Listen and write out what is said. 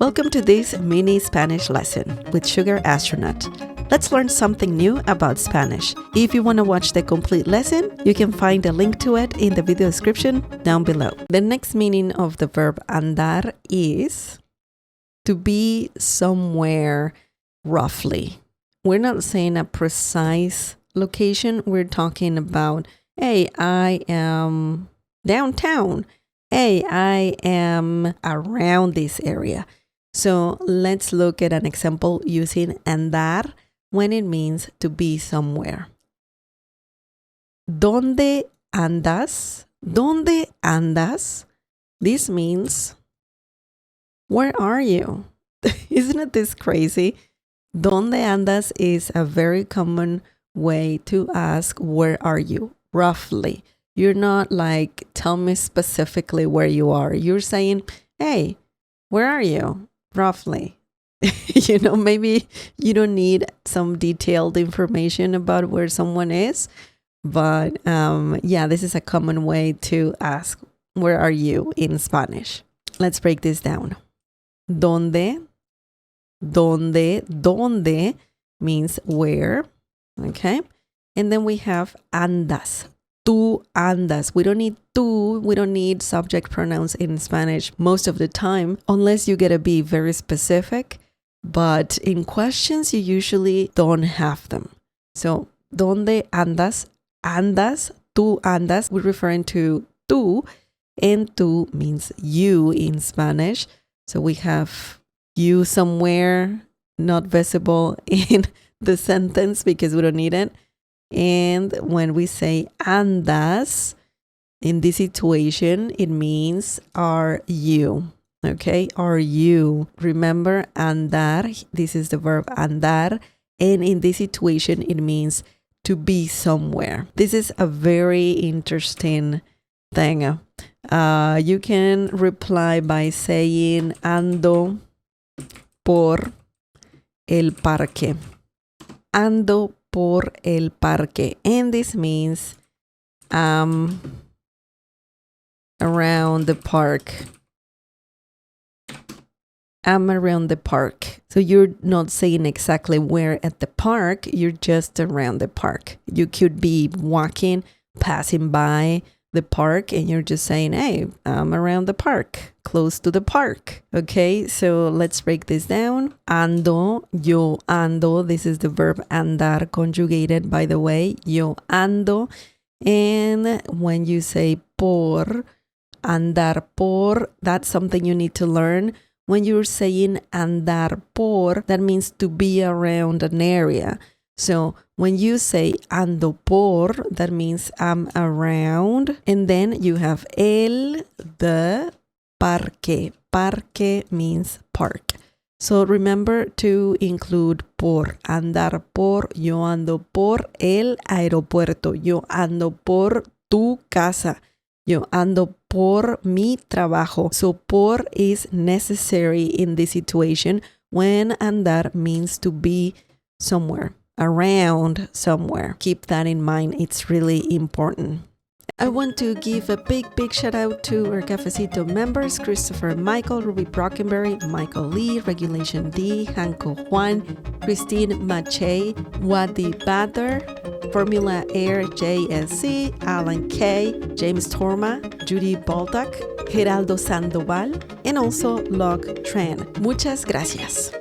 Welcome to this mini Spanish lesson with Sugar Astronaut. Let's learn something new about Spanish. If you want to watch the complete lesson, you can find a link to it in the video description down below. The next meaning of the verb andar is to be somewhere roughly. We're not saying a precise location. We're talking about, hey, I am downtown. Hey, I am around this area. So let's look at an example using andar when it means to be somewhere. ¿Dónde andas? ¿Dónde andas? This means, where are you? Isn't it this crazy? ¿Dónde andas is a very common way to ask, where are you? Roughly. You're not like, tell me specifically where you are. You're saying, hey, where are you? Roughly. Maybe you don't need some detailed information about where someone is. But this is a common way to ask, where are you in Spanish? Let's break this down. ¿Dónde? ¿Dónde means where. Okay. And then we have andas. Tú andas. We don't need tú. We don't need subject pronouns in Spanish most of the time, unless you get to be very specific. But in questions, you usually don't have them. So, ¿dónde andas? Andas, tú andas. We're referring to tú, and tú means you in Spanish. So we have you somewhere, not visible in the sentence because we don't need it. And when we say andas, in this situation, it means are you. Okay, are you? Remember, andar, this is the verb andar. And in this situation, it means to be somewhere. This is a very interesting thing. You can reply by saying ando por el parque. Ando por el parque. And this means around the park. I'm around the park. So you're not saying exactly where at the park, you're just around the park. You could be walking, passing by the park, and you're just saying, hey, I'm around the park, close to the park. Okay, so let's break this down. Ando, yo ando. This is the verb andar conjugated, by the way. Yo ando. And when you say por, andar por, that's something you need to learn. When you're saying andar por, that means to be around an area. So when you say ando por, that means I'm around. And then you have el, the, parque. Parque means park. So remember to include por. Andar por, yo ando por el aeropuerto. Yo ando por tu casa. Yo ando por mi trabajo. So por is necessary in this situation when andar means to be somewhere, around somewhere. Keep that in mind. It's really important. I want to give a big shout out to our Cafecito members: Christopher Michael, Ruby Brockenberry, Michael Lee, Regulation D, Hanko Juan, Christine Mache, Wadi Bader, Formula Air JSC, Alan K, James Torma, Judy Baldock, Geraldo Sandoval, and also Log Tran. Muchas gracias.